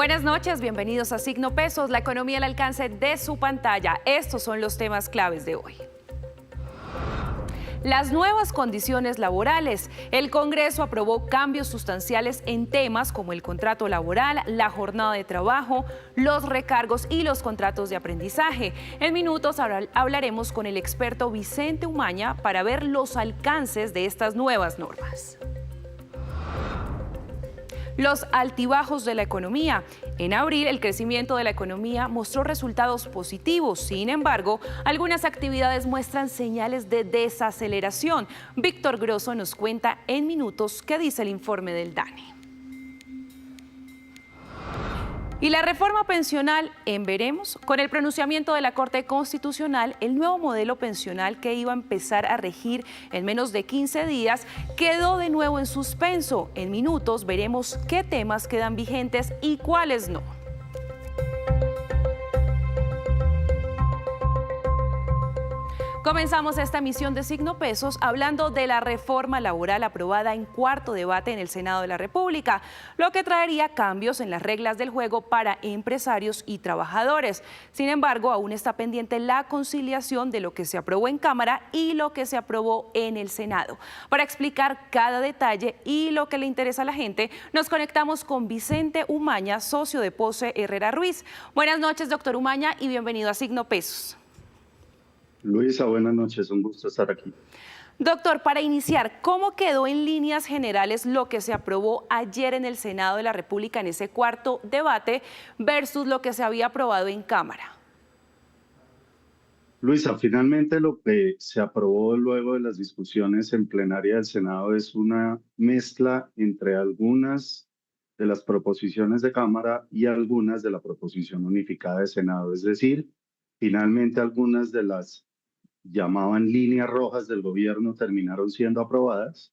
Buenas noches, bienvenidos a Signo Pesos, la economía al alcance de su pantalla. Estos son los temas claves de hoy. Las nuevas condiciones laborales. El Congreso aprobó cambios sustanciales en temas como el contrato laboral, la jornada de trabajo, los recargos y los contratos de aprendizaje. En minutos hablaremos con el experto Vicente Umaña para ver los alcances de estas nuevas normas. Los altibajos de la economía. En abril, el crecimiento de la economía mostró resultados positivos. Sin embargo, algunas actividades muestran señales de desaceleración. Víctor Grosso nos cuenta en minutos qué dice el informe del DANE. Y la reforma pensional en veremos. Con el pronunciamiento de la Corte Constitucional, el nuevo modelo pensional que iba a empezar a regir en menos de 15 días quedó de nuevo en suspenso. En minutos veremos qué temas quedan vigentes y cuáles no. Comenzamos esta emisión de Signo Pesos hablando de la reforma laboral aprobada en cuarto debate en el Senado de la República, lo que traería cambios en las reglas del juego para empresarios y trabajadores. Sin embargo, aún está pendiente la conciliación de lo que se aprobó en Cámara y lo que se aprobó en el Senado. Para explicar cada detalle y lo que le interesa a la gente, nos conectamos con Vicente Umaña, socio de Pose Herrera Ruiz. Buenas noches, doctor Umaña, y bienvenido a Signo Pesos. Luisa, buenas noches, un gusto estar aquí. Doctor, para iniciar, ¿cómo quedó en líneas generales lo que se aprobó ayer en el Senado de la República en ese cuarto debate versus lo que se había aprobado en Cámara? Luisa, finalmente lo que se aprobó luego de las discusiones en plenaria del Senado es una mezcla entre algunas de las proposiciones de Cámara y algunas de la proposición unificada de Senado. Es decir, finalmente algunas de las llamaban líneas rojas del gobierno terminaron siendo aprobadas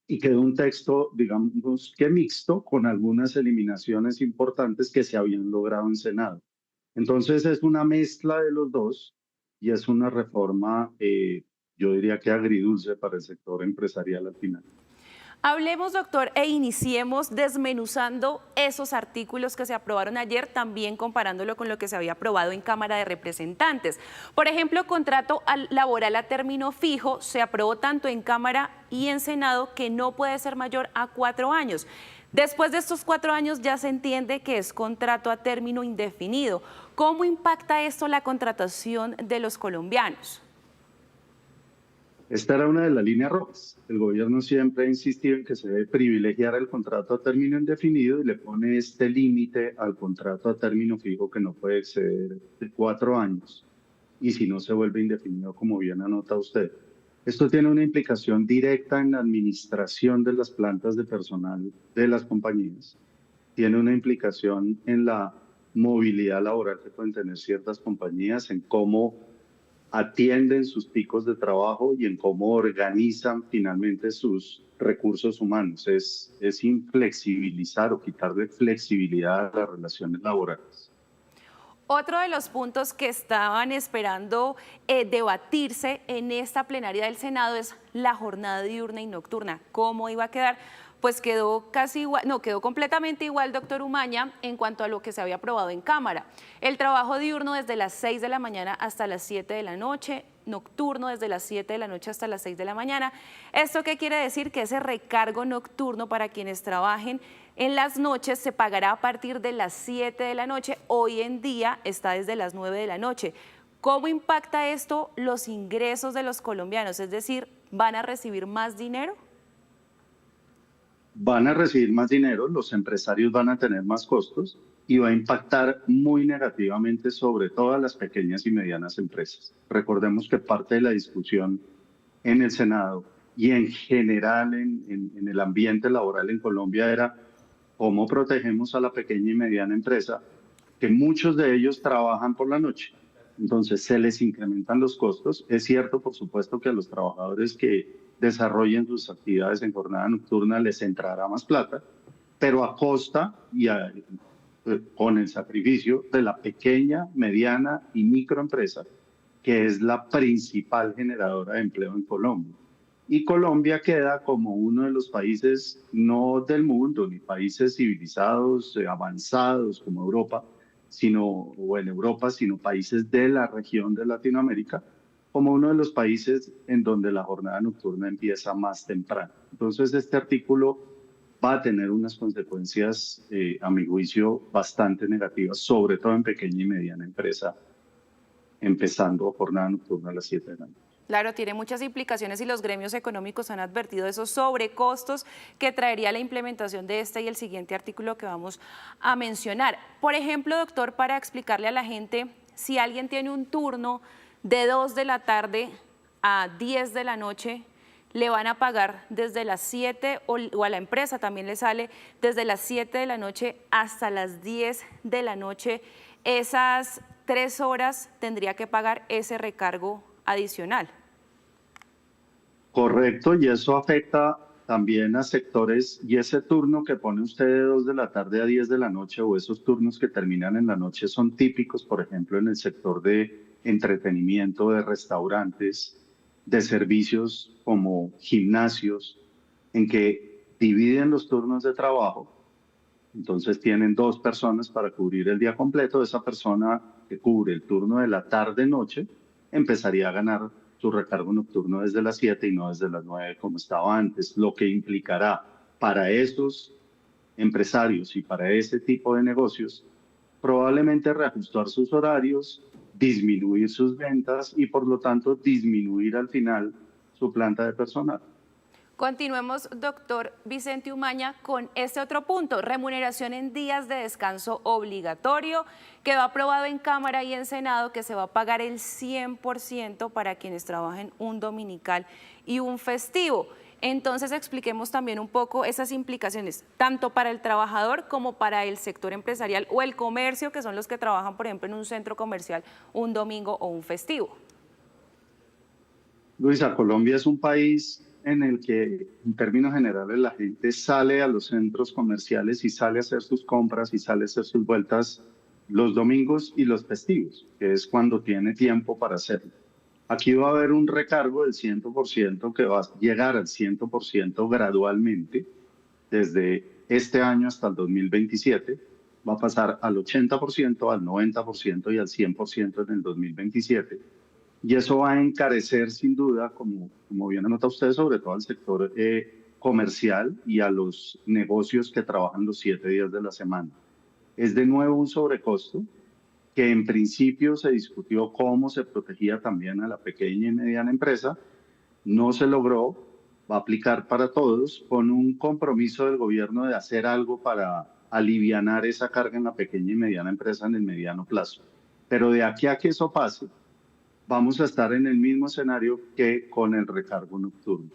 y quedó un texto, digamos que mixto, con algunas eliminaciones importantes que se habían logrado en Senado. Entonces es una mezcla de los dos y es una reforma, yo diría que agridulce para el sector empresarial al final. Hablemos, doctor, e iniciemos desmenuzando esos artículos que se aprobaron ayer, también comparándolo con lo que se había aprobado en Cámara de Representantes. Por ejemplo, contrato laboral a término fijo se aprobó tanto en Cámara y en Senado que no puede ser mayor a 4 años. Después de estos 4 años ya se entiende que es contrato a término indefinido. ¿Cómo impacta esto la contratación de los colombianos? Esta era una de las líneas rojas. El gobierno siempre ha insistido en que se debe privilegiar el contrato a término indefinido y le pone este límite al contrato a término fijo que no puede exceder de 4 años y si no se vuelve indefinido, como bien anota usted. Esto tiene una implicación directa en la administración de las plantas de personal de las compañías. Tiene una implicación en la movilidad laboral que pueden tener ciertas compañías, en cómo atienden sus picos de trabajo y en cómo organizan finalmente sus recursos humanos. Es inflexibilizar o quitarle flexibilidad a las relaciones laborales. Otro de los puntos que estaban esperando debatirse en esta plenaria del Senado es la jornada diurna y nocturna. ¿Cómo iba a quedar? Pues quedó casi igual, no, quedó completamente igual, doctor Umaña, en cuanto a lo que se había aprobado en Cámara. El trabajo diurno desde las 6 de la mañana hasta las 7 de la noche, nocturno desde las 7 de la noche hasta las 6 de la mañana. ¿Esto qué quiere decir? Que ese recargo nocturno para quienes trabajen en las noches se pagará a partir de las 7 de la noche. Hoy en día está desde las 9 de la noche. ¿Cómo impacta esto los ingresos de los colombianos? Es decir, ¿van a recibir más dinero? Van a recibir más dinero, los empresarios van a tener más costos y va a impactar muy negativamente sobre todas las pequeñas y medianas empresas. Recordemos que parte de la discusión en el Senado y en general en el ambiente laboral en Colombia era cómo protegemos a la pequeña y mediana empresa, que muchos de ellos trabajan por la noche. Entonces se les incrementan los costos. Es cierto, por supuesto, que a los trabajadores que desarrollen sus actividades en jornada nocturna les entrará más plata, pero a costa y con el sacrificio de la pequeña, mediana y microempresa, que es la principal generadora de empleo en Colombia. Y Colombia queda como uno de los países, no del mundo, ni países civilizados, avanzados como Europa, o en Europa, sino países de la región de Latinoamérica, como uno de los países en donde la jornada nocturna empieza más temprano. Entonces, este artículo va a tener unas consecuencias, a mi juicio, bastante negativas, sobre todo en pequeña y mediana empresa, empezando jornada nocturna a las 7 de la noche. Claro, tiene muchas implicaciones y los gremios económicos han advertido de esos sobrecostos que traería la implementación de este y el siguiente artículo que vamos a mencionar. Por ejemplo, doctor, para explicarle a la gente, si alguien tiene un turno de 2 de la tarde a 10 de la noche, le van a pagar desde las 7 o a la empresa también le sale desde las 7 de la noche hasta las 10 de la noche. Esas 3 horas tendría que pagar ese recargo adicional. Correcto, y eso afecta también a sectores, y ese turno que pone usted de 2 de la tarde a 10 de la noche, o esos turnos que terminan en la noche, son típicos, por ejemplo, en el sector de entretenimiento, de restaurantes, de servicios como gimnasios, en que dividen los turnos de trabajo. Entonces tienen 2 personas para cubrir el día completo. Esa persona que cubre el turno de la tarde-noche empezaría a ganar su recargo nocturno desde las 7 y no desde las 9 como estaba antes, lo que implicará para esos empresarios y para ese tipo de negocios probablemente reajustar sus horarios, disminuir sus ventas y por lo tanto disminuir al final su planta de personal. Continuemos, doctor Vicente Umaña, con este otro punto, remuneración en días de descanso obligatorio. Quedó aprobado en Cámara y en Senado que se va a pagar el 100% para quienes trabajen un dominical y un festivo. Entonces expliquemos también un poco esas implicaciones, tanto para el trabajador como para el sector empresarial o el comercio, que son los que trabajan, por ejemplo, en un centro comercial un domingo o un festivo. Luisa, Colombia es un país en el que, en términos generales, la gente sale a los centros comerciales y sale a hacer sus compras y sale a hacer sus vueltas los domingos y los festivos, que es cuando tiene tiempo para hacerlo. Aquí va a haber un recargo del 100% que va a llegar al 100% gradualmente desde este año hasta el 2027. Va a pasar al 80%, al 90% y al 100% en el 2027. Y eso va a encarecer sin duda, como bien anota usted, sobre todo al sector comercial y a los negocios que trabajan los 7 días de la semana. Es de nuevo un sobrecosto que en principio se discutió cómo se protegía también a la pequeña y mediana empresa. No se logró, va a aplicar para todos con un compromiso del gobierno de hacer algo para alivianar esa carga en la pequeña y mediana empresa en el mediano plazo. Pero de aquí a que eso pase, vamos a estar en el mismo escenario que con el recargo nocturno.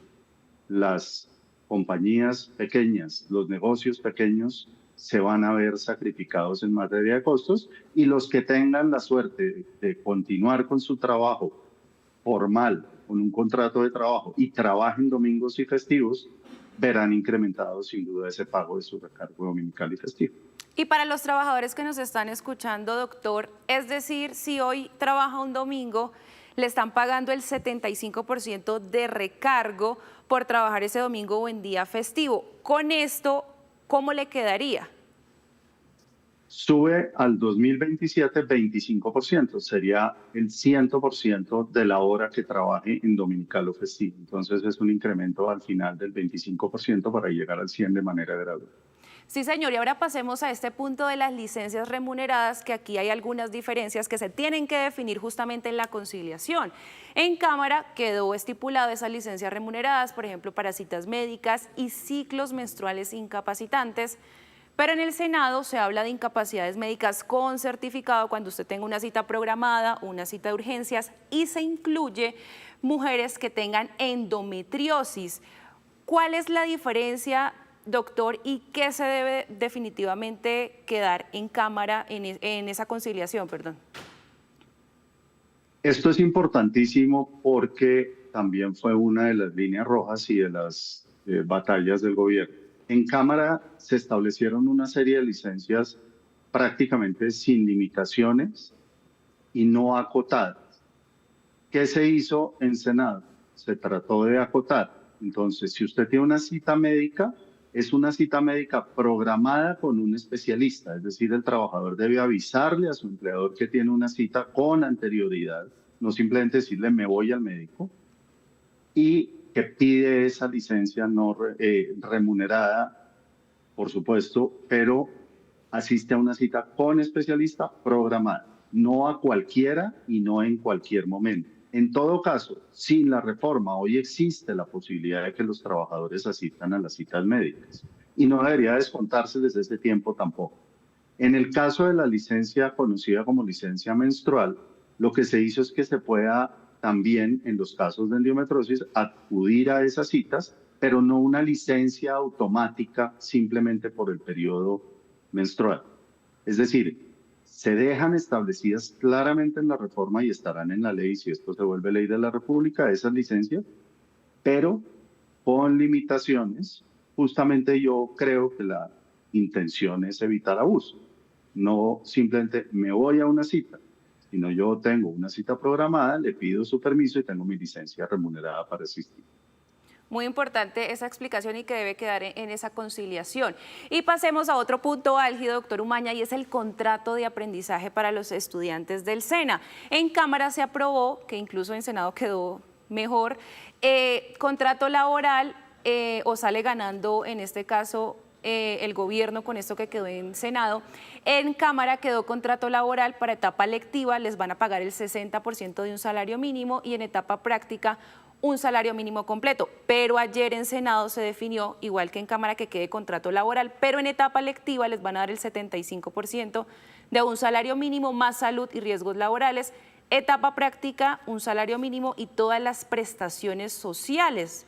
Las compañías pequeñas, los negocios pequeños se van a ver sacrificados en materia de costos y los que tengan la suerte de continuar con su trabajo formal, con un contrato de trabajo y trabajen domingos y festivos, verán incrementado sin duda ese pago de su recargo dominical y festivo. Y para los trabajadores que nos están escuchando, doctor, es decir, si hoy trabaja un domingo, le están pagando el 75% de recargo por trabajar ese domingo o en día festivo. Con esto, ¿cómo le quedaría? Sube al 2027 25%, sería el 100% de la hora que trabaje en dominical o festivo. Entonces es un incremento al final del 25% para llegar al 100% de manera gradual. Sí, señor, y ahora pasemos a este punto de las licencias remuneradas, que aquí hay algunas diferencias que se tienen que definir justamente en la conciliación. En Cámara quedó estipulado esas licencias remuneradas, por ejemplo, para citas médicas y ciclos menstruales incapacitantes, pero en el Senado se habla de incapacidades médicas con certificado cuando usted tenga una cita programada, una cita de urgencias, y se incluye mujeres que tengan endometriosis. ¿Cuál es la diferencia, doctor, y qué se debe definitivamente quedar en Cámara en esa conciliación? Perdón. Esto es importantísimo porque también fue una de las líneas rojas y de las batallas del gobierno. En Cámara se establecieron una serie de licencias prácticamente sin limitaciones y no acotadas. ¿Qué se hizo en Senado? Se trató de acotar Entonces, si usted tiene una cita médica, es una cita médica programada con un especialista, es decir, el trabajador debe avisarle a su empleador que tiene una cita con anterioridad, no simplemente decirle me voy al médico, y que pide esa licencia no remunerada, por supuesto, pero asiste a una cita con especialista programada, no a cualquiera y no en cualquier momento. En todo caso, sin la reforma, hoy existe la posibilidad de que los trabajadores asistan a las citas médicas y no debería descontarse desde ese tiempo tampoco. En el caso de la licencia conocida como licencia menstrual, lo que se hizo es que se pueda también, en los casos de endometriosis, acudir a esas citas, pero no una licencia automática simplemente por el periodo menstrual. Es decir, se dejan establecidas claramente en la reforma y estarán en la ley, si esto se vuelve ley de la República, esas licencias, pero con limitaciones. Justamente yo creo que la intención es evitar abuso. No simplemente me voy a una cita, sino yo tengo una cita programada, le pido su permiso y tengo mi licencia remunerada para asistir. Muy importante esa explicación y que debe quedar en esa conciliación. Y pasemos a otro punto álgido, doctor Umaña, y es el contrato de aprendizaje para los estudiantes del SENA. En Cámara se aprobó, que incluso en Senado quedó mejor, contrato laboral o sale ganando en este caso el gobierno con esto que quedó en Senado. En Cámara quedó contrato laboral para etapa lectiva, les van a pagar el 60% de un salario mínimo y en etapa práctica un salario mínimo completo, pero ayer en Senado se definió, igual que en Cámara, que quede contrato laboral, pero en etapa lectiva les van a dar el 75% de un salario mínimo más salud y riesgos laborales, etapa práctica, un salario mínimo y todas las prestaciones sociales.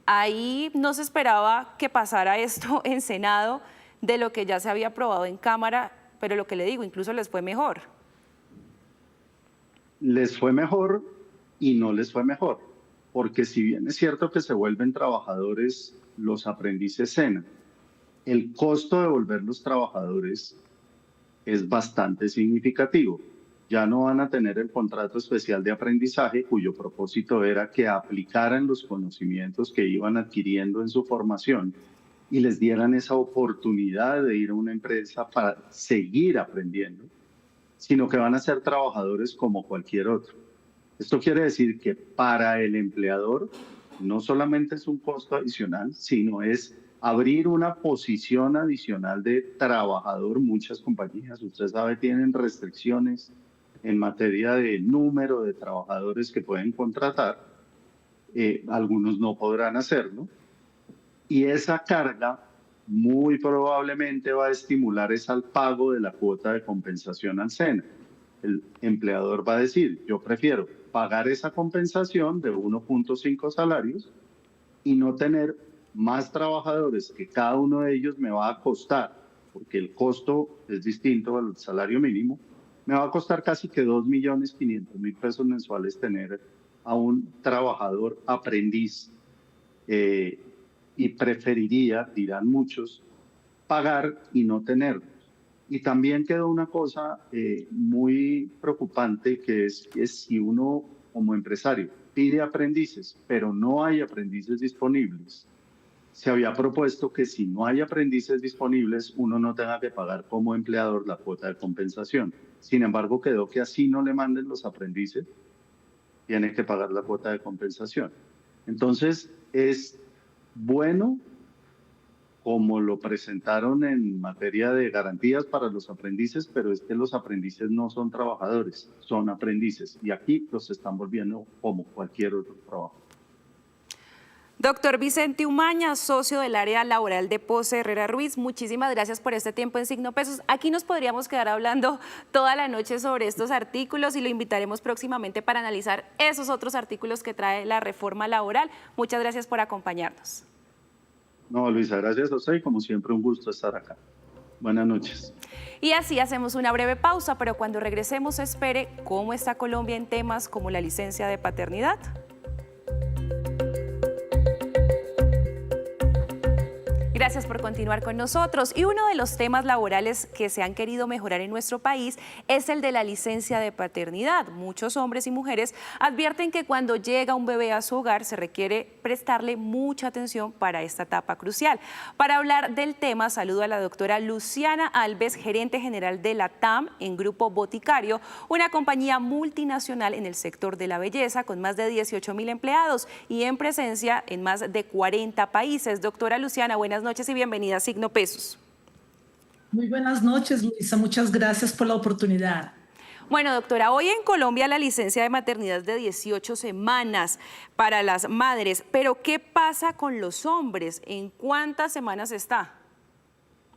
Ahí no se esperaba que pasara esto en Senado de lo que ya se había aprobado en Cámara, pero lo que le digo, incluso les fue mejor. Les fue mejor y no les fue mejor. Porque si bien es cierto que se vuelven trabajadores los aprendices SENA, el costo de volverlos trabajadores es bastante significativo. Ya no van a tener el contrato especial de aprendizaje, cuyo propósito era que aplicaran los conocimientos que iban adquiriendo en su formación y les dieran esa oportunidad de ir a una empresa para seguir aprendiendo, sino que van a ser trabajadores como cualquier otro. Esto quiere decir que para el empleador no solamente es un costo adicional, sino es abrir una posición adicional de trabajador. Muchas compañías, usted sabe, tienen restricciones en materia de número de trabajadores que pueden contratar. Algunos no podrán hacerlo. Y esa carga muy probablemente va a estimular el pago de la cuota de compensación al SENA. El empleador va a decir, yo prefiero pagar esa compensación de 1.5 salarios y no tener más trabajadores que cada uno de ellos me va a costar, porque el costo es distinto al salario mínimo, me va a costar casi que 2.500.000 pesos mensuales tener a un trabajador aprendiz y preferiría, dirán muchos, pagar y no tenerlo. Y también quedó una cosa muy preocupante, que es si uno como empresario pide aprendices, pero no hay aprendices disponibles, se había propuesto que si no hay aprendices disponibles, uno no tenga que pagar como empleador la cuota de compensación. Sin embargo, quedó que así no le manden los aprendices, tiene que pagar la cuota de compensación. Entonces, es bueno, como lo presentaron en materia de garantías para los aprendices, pero es que los aprendices no son trabajadores, son aprendices. Y aquí los están volviendo como cualquier otro trabajo. Doctor Vicente Umaña, socio del área laboral de Pose Herrera Ruiz, muchísimas gracias por este tiempo en Signo Pesos. Aquí nos podríamos quedar hablando toda la noche sobre estos artículos y lo invitaremos próximamente para analizar esos otros artículos que trae la reforma laboral. Muchas gracias por acompañarnos. No, Luisa, gracias a usted y como siempre un gusto estar acá. Buenas noches. Y así hacemos una breve pausa, pero cuando regresemos espere cómo está Colombia en temas como la licencia de paternidad. Gracias por continuar con nosotros. Y uno de los temas laborales que se han querido mejorar en nuestro país es el de la licencia de paternidad. Muchos hombres y mujeres advierten que cuando llega un bebé a su hogar se requiere prestarle mucha atención para esta etapa crucial. Para hablar del tema, saludo a la doctora Luciana Alves, gerente general de la TAM en Grupo Boticario, una compañía multinacional en el sector de la belleza con más de 18.000 empleados y en presencia en más de 40 países. Doctora Luciana, buenas noches y bienvenida a Signo Pesos. Muy buenas noches, Luisa. Muchas gracias por la oportunidad. Bueno, doctora, hoy en Colombia la licencia de maternidad es de 18 semanas para las madres, pero ¿qué pasa con los hombres? ¿En cuántas semanas está?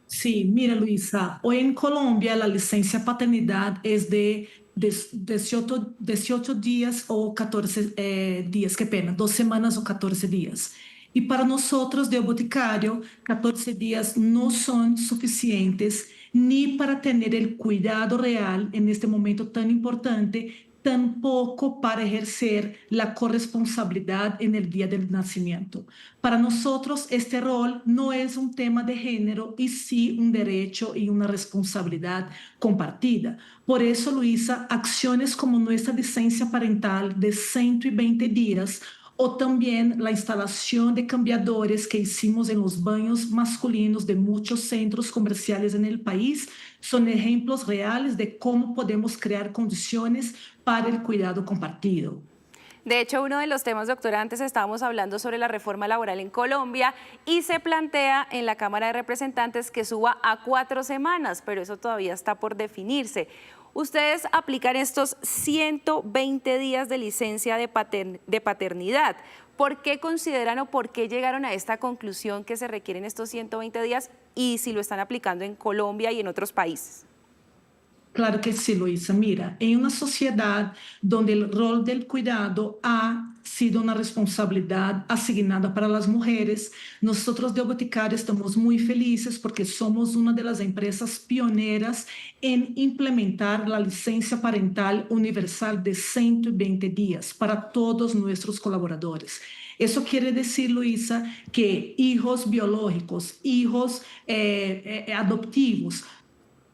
Sí, mira, Luisa, hoy en Colombia la licencia paternidad es de 18 días o 14 días, qué pena, 2 semanas o 14 días. Y para nosotros de boticario, 14 días no son suficientes ni para tener el cuidado real en este momento tan importante, tampoco para ejercer la corresponsabilidad en el día del nacimiento. Para nosotros este rol no es un tema de género y sí un derecho y una responsabilidad compartida. Por eso, Luisa, acciones como nuestra licencia parental de 120 días o también la instalación de cambiadores que hicimos en los baños masculinos de muchos centros comerciales en el país son ejemplos reales de cómo podemos crear condiciones para el cuidado compartido. De hecho, uno de los temas, doctora, antes estábamos hablando sobre la reforma laboral en Colombia y se plantea en la Cámara de Representantes que suba a 4 semanas, pero eso todavía está por definirse. Ustedes aplican estos 120 días de licencia de paternidad. ¿Por qué consideran o por qué llegaron a esta conclusión que se requieren estos 120 días y si lo están aplicando en Colombia y en otros países? Claro que sí, Luisa. Mira, en una sociedad donde el rol del cuidado ha sido una responsabilidad asignada para las mujeres, nosotros de Boticario estamos muy felices porque somos una de las empresas pioneras en implementar la licencia parental universal de 120 días para todos nuestros colaboradores. Eso quiere decir, Luisa, que hijos biológicos, hijos adoptivos,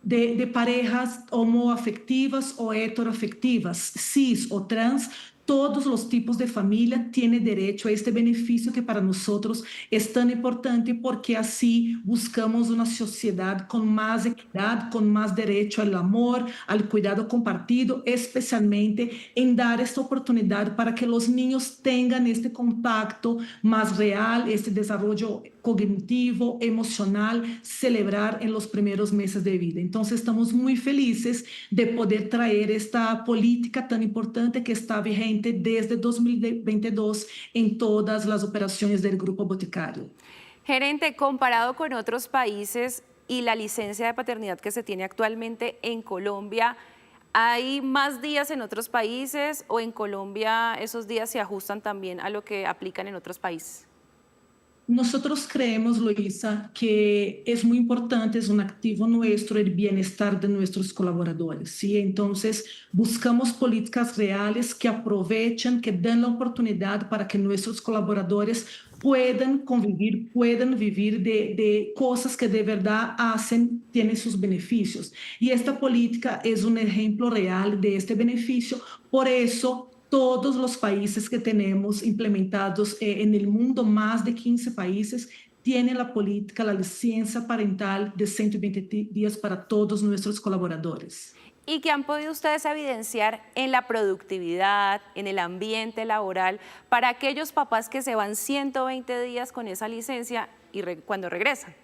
de parejas homoafectivas o heteroafectivas, cis o trans, todos los tipos de familia tienen derecho a este beneficio que para nosotros es tan importante porque así buscamos una sociedad con más equidad, con más derecho al amor, al cuidado compartido, especialmente en dar esta oportunidad para que los niños tengan este contacto más real, este desarrollo cognitivo, emocional, celebrar en los primeros meses de vida. Entonces estamos muy felices de poder traer esta política tan importante que está vigente desde 2022 en todas las operaciones del Grupo Boticario. Gerente, comparado con otros países y la licencia de paternidad que se tiene actualmente en Colombia, ¿hay más días en otros países o en Colombia esos días se ajustan también a lo que aplican en otros países? Nosotros creemos, Luisa, que es muy importante, es un activo nuestro el bienestar de nuestros colaboradores, ¿sí? Entonces, buscamos políticas reales que aprovechen, que den la oportunidad para que nuestros colaboradores puedan convivir, puedan vivir de cosas que de verdad hacen, tienen sus beneficios. Y esta política es un ejemplo real de este beneficio. Por eso, todos los países que tenemos implementados en el mundo, más de 15 países, tienen la política, la licencia parental de 120 días para todos nuestros colaboradores. ¿Y qué han podido ustedes evidenciar en la productividad, en el ambiente laboral, para aquellos papás que se van 120 días con esa licencia y cuando regresan?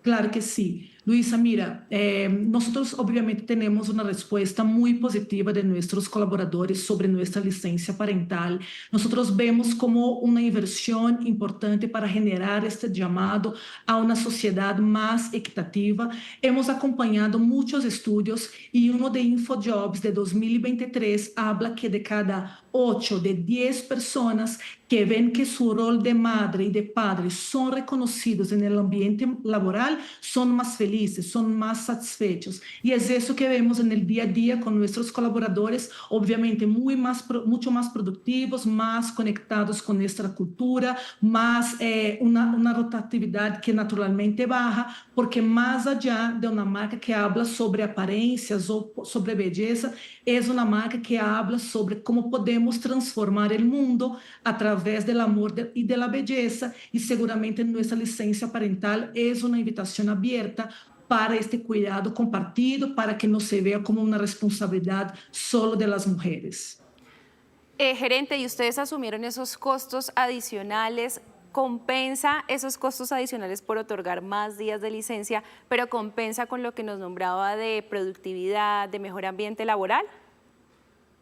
Claro que sí. Luisa, mira, nosotros obviamente tenemos una respuesta muy positiva de nuestros colaboradores sobre nuestra licencia parental. Nosotros vemos como una inversión importante para generar este llamado a una sociedad más equitativa. Hemos acompañado muchos estudios y uno de InfoJobs de 2023 habla que de cada 8 de 10 personas que ven que su rol de madre y de padre son reconocidos en el ambiente laboral, son más felices felices, son más satisfechos. Y es eso que vemos en el día a día con nuestros colaboradores, obviamente mucho más productivos, más conectados con nuestra cultura, más una rotatividad que naturalmente baja, porque más allá de una marca que habla sobre apariencias o sobre belleza, es una marca que habla sobre cómo podemos transformar el mundo a través del amor y de la belleza, y seguramente nuestra licencia parental es una invitación abierta para este cuidado compartido, para que no se vea como una responsabilidad solo de las mujeres. Gerente, ¿y ustedes asumieron esos costos adicionales? ¿Compensa esos costos adicionales por otorgar más días de licencia, pero compensa con lo que nos nombraba de productividad, de mejor ambiente laboral?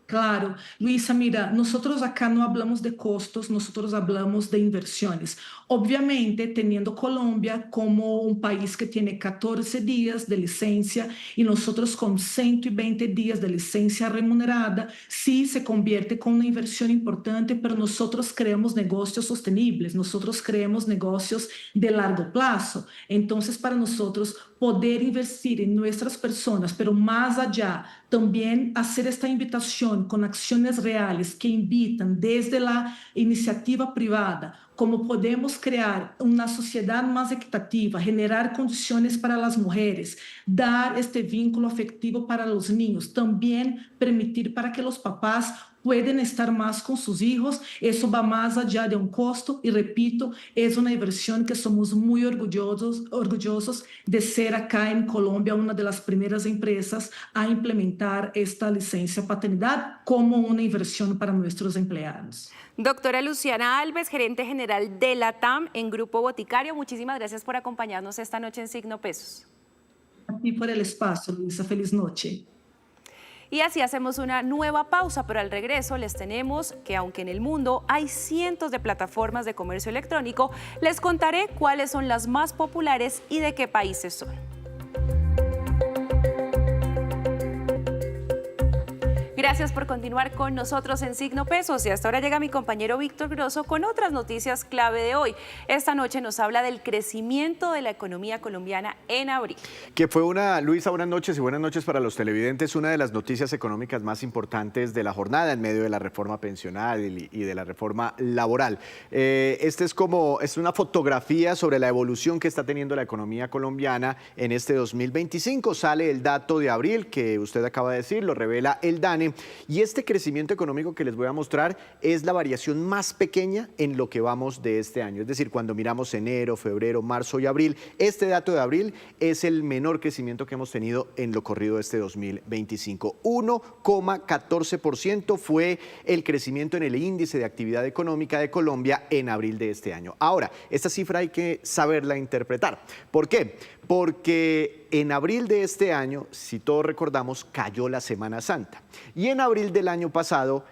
Claro, Luisa, mira, nosotros acá no hablamos de costos, nosotros hablamos de inversiones. Obviamente, teniendo Colombia como un país que tiene 14 días de licencia y nosotros con 120 días de licencia remunerada, sí se convierte con una inversión importante, pero nosotros creamos negocios sostenibles, nosotros creamos negocios de largo plazo. Entonces, para nosotros poder invertir en nuestras personas, pero más allá, también hacer esta invitación con acciones reales que invitan desde la iniciativa privada, cómo podemos crear una sociedad más equitativa, generar condiciones para las mujeres, dar este vínculo afectivo para los niños, también permitir para que los papás pueden estar más con sus hijos. Eso va más allá de un costo y repito, es una inversión que somos muy orgullosos de ser acá en Colombia una de las primeras empresas a implementar esta licencia paternidad como una inversión para nuestros empleados. Doctora Luciana Alves, gerente general de la TAM en Grupo Boticario, muchísimas gracias por acompañarnos esta noche en Signo Pesos. A ti por el espacio, Luisa. Feliz noche. Y así hacemos una nueva pausa, pero al regreso les tenemos que aunque en el mundo hay cientos de plataformas de comercio electrónico, les contaré cuáles son las más populares y de qué países son. Gracias por continuar con nosotros en Signo Pesos y hasta ahora llega mi compañero Víctor Grosso con otras noticias clave de hoy. Esta noche nos habla del crecimiento de la economía colombiana en abril. Que fue Luisa, buenas noches y buenas noches para los televidentes, una de las noticias económicas más importantes de la jornada en medio de la reforma pensional y de la reforma laboral. Es una fotografía sobre la evolución que está teniendo la economía colombiana en este 2025. Sale el dato de abril que usted acaba de decir, lo revela el DANE. Y este crecimiento económico que les voy a mostrar es la variación más pequeña en lo que vamos de este año. Es decir, cuando miramos enero, febrero, marzo y abril, este dato de abril es el menor crecimiento que hemos tenido en lo corrido de este 2025. 1,14% fue el crecimiento en el índice de actividad económica de Colombia en abril de este año. Ahora, esta cifra hay que saberla interpretar. ¿Por qué? Porque en abril de este año, si todos recordamos, cayó la Semana Santa. Y en abril del año pasado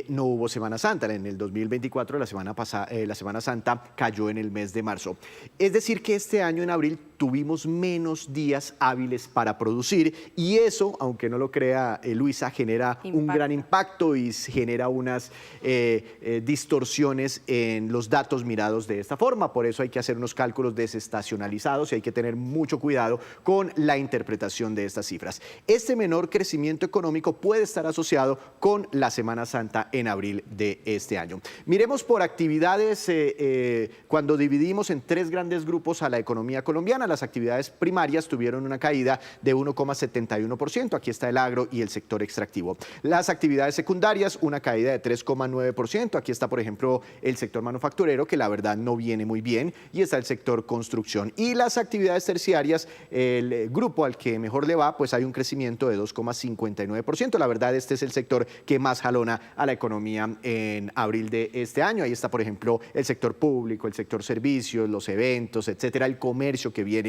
no hubo Semana Santa. En el 2024 la Semana Santa cayó en el mes de marzo. Es decir que este año en abril tuvimos menos días hábiles para producir y eso, aunque no lo crea Luisa, genera un gran impacto y genera unas distorsiones en los datos mirados de esta forma. Por eso hay que hacer unos cálculos desestacionalizados y hay que tener mucho cuidado con la interpretación de estas cifras. Este menor crecimiento económico puede estar asociado con la Semana Santa en abril de este año. Miremos por actividades, cuando dividimos en tres grandes grupos a la economía colombiana, las actividades primarias tuvieron una caída de 1,71%, aquí está el agro y el sector extractivo. Las actividades secundarias, una caída de 3,9%, aquí está por ejemplo el sector manufacturero, que la verdad no viene muy bien, y está el sector construcción. Y las actividades terciarias, el grupo al que mejor le va, pues hay un crecimiento de 2,59%, la verdad este es el sector que más jalona a la economía en abril de este año. Ahí está, por ejemplo, el sector público, el sector servicios, los eventos, etcétera, el comercio que viene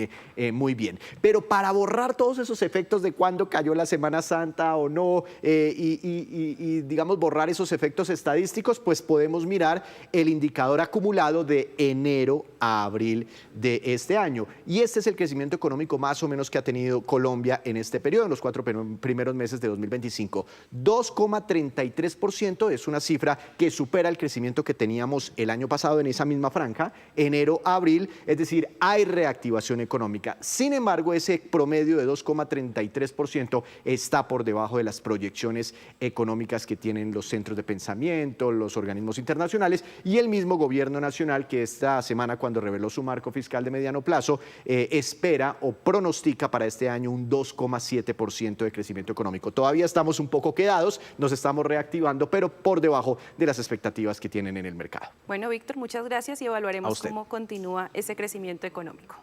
muy bien. Pero para borrar todos esos efectos de cuándo cayó la Semana Santa o no, digamos, borrar esos efectos estadísticos, pues podemos mirar el indicador acumulado de enero a abril de este año. Y este es el crecimiento económico más o menos que ha tenido Colombia en este periodo, en los 4 primeros meses de 2025. 2,33% es una cifra que supera el crecimiento que teníamos el año pasado en esa misma franja, enero a abril, es decir, hay reactivación recuperación económica. Sin embargo, ese promedio de 2,33% está por debajo de las proyecciones económicas que tienen los centros de pensamiento, los organismos internacionales y el mismo gobierno nacional, que esta semana, cuando reveló su marco fiscal de mediano plazo, espera o pronostica para este año un 2,7% de crecimiento económico. Todavía estamos un poco quedados, nos estamos reactivando, pero por debajo de las expectativas que tienen en el mercado. Bueno, Víctor, muchas gracias y evaluaremos cómo continúa ese crecimiento económico.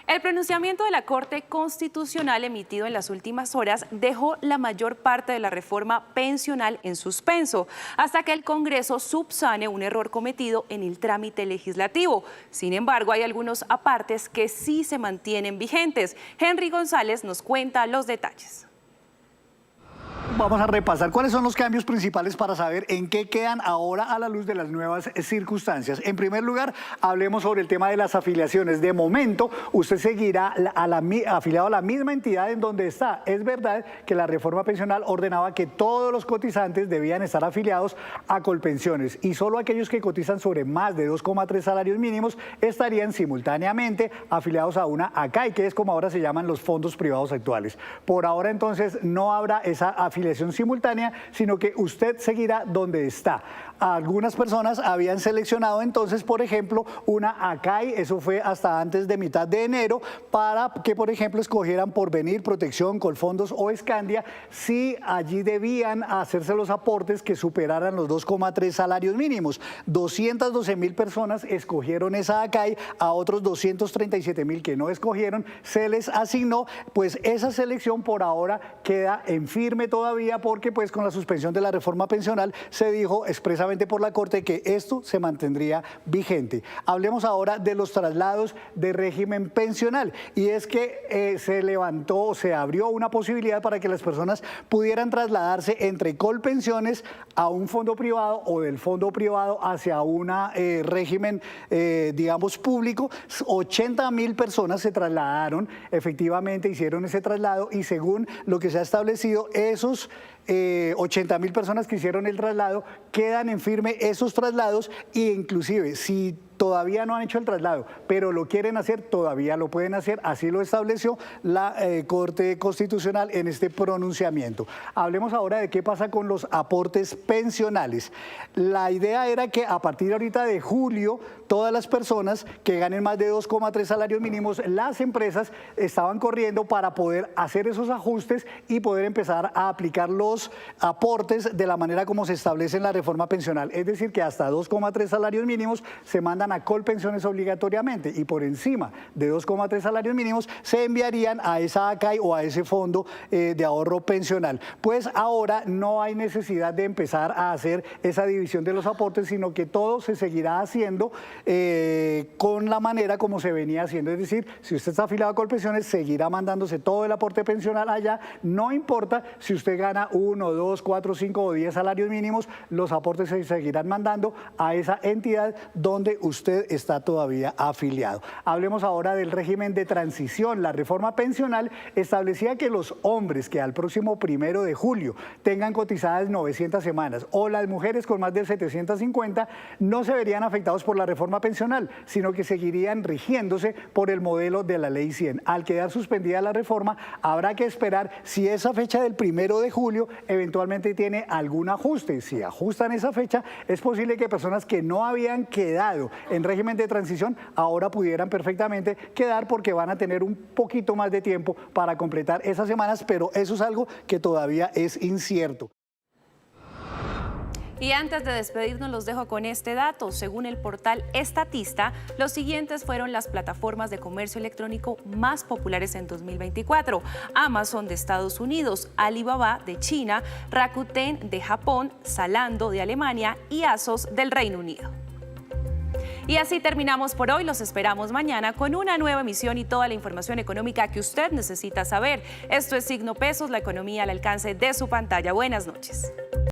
El pronunciamiento de la Corte Constitucional emitido en las últimas horas dejó la mayor parte de la reforma pensional en suspenso, hasta que el Congreso subsane un error cometido en el trámite legislativo. Sin embargo, hay algunos apartes que sí se mantienen vigentes. Henry González nos cuenta los detalles. Vamos a repasar cuáles son los cambios principales para saber en qué quedan ahora a la luz de las nuevas circunstancias. En primer lugar, hablemos sobre el tema de las afiliaciones. De momento, usted seguirá afiliado a la misma entidad en donde está. Es verdad que la reforma pensional ordenaba que todos los cotizantes debían estar afiliados a Colpensiones y solo aquellos que cotizan sobre más de 2,3 salarios mínimos estarían simultáneamente afiliados a una ACAI, que es como ahora se llaman los fondos privados actuales. Por ahora, entonces, no habrá esa afiliación simultánea, sino que usted seguirá donde está. Algunas personas habían seleccionado entonces, por ejemplo, una ACAI, eso fue hasta antes de mitad de enero, para que, por ejemplo, escogieran Porvenir, Protección, Colfondos o Escandia, si allí debían hacerse los aportes que superaran los 2,3 salarios mínimos. 212.000 personas escogieron esa ACAI, a otros 237.000 que no escogieron, se les asignó, pues esa selección por ahora queda en firme todavía, porque pues con la suspensión de la reforma pensional se dijo expresamente por la Corte que esto se mantendría vigente. Hablemos ahora de los traslados de régimen pensional, y es que se abrió una posibilidad para que las personas pudieran trasladarse entre Colpensiones a un fondo privado o del fondo privado hacia un régimen, digamos, público. 80.000 personas se trasladaron, efectivamente hicieron ese traslado, y según lo que se ha establecido, esos 80.000 personas que hicieron el traslado quedan en firme esos traslados, e inclusive si todavía no han hecho el traslado, pero lo quieren hacer, todavía lo pueden hacer. Así lo estableció la Corte Constitucional en este pronunciamiento. Hablemos ahora de qué pasa con los aportes pensionales. La idea era que a partir ahorita de julio, todas las personas que ganen más de 2,3 salarios mínimos, las empresas estaban corriendo para poder hacer esos ajustes y poder empezar a aplicar los aportes de la manera como se establece en la reforma pensional. Es decir, que hasta 2,3 salarios mínimos se mandan a Colpensiones obligatoriamente, y por encima de 2,3 salarios mínimos se enviarían a esa ACAI o a ese fondo de ahorro pensional. Pues ahora no hay necesidad de empezar a hacer esa división de los aportes, sino que todo se seguirá haciendo con la manera como se venía haciendo. Es decir, si usted está afiliado a Colpensiones, seguirá mandándose todo el aporte pensional allá, no importa si usted gana 1, 2, 4, 5 o 10 salarios mínimos, los aportes se seguirán mandando a esa entidad donde usted está todavía afiliado. Hablemos ahora del régimen de transición. La reforma pensional establecía que los hombres que al próximo 1 de julio tengan cotizadas 900 semanas o las mujeres con más de 750 no se verían afectados por la reforma pensional, sino que seguirían rigiéndose por el modelo de la Ley 100. Al quedar suspendida la reforma, habrá que esperar si esa fecha del 1 de julio eventualmente tiene algún ajuste. Si ajustan esa fecha, es posible que personas que no habían quedado en régimen de transición ahora pudieran perfectamente quedar, porque van a tener un poquito más de tiempo para completar esas semanas, pero eso es algo que todavía es incierto. Y antes de despedirnos, los dejo con este dato. Según el portal Estatista, los siguientes fueron las plataformas de comercio electrónico más populares en 2024. Amazon de Estados Unidos, Alibaba de China, Rakuten de Japón, Zalando de Alemania y ASOS del Reino Unido. Y así terminamos por hoy. Los esperamos mañana con una nueva emisión y toda la información económica que usted necesita saber. Esto es Signo Pesos, la economía al alcance de su pantalla. Buenas noches.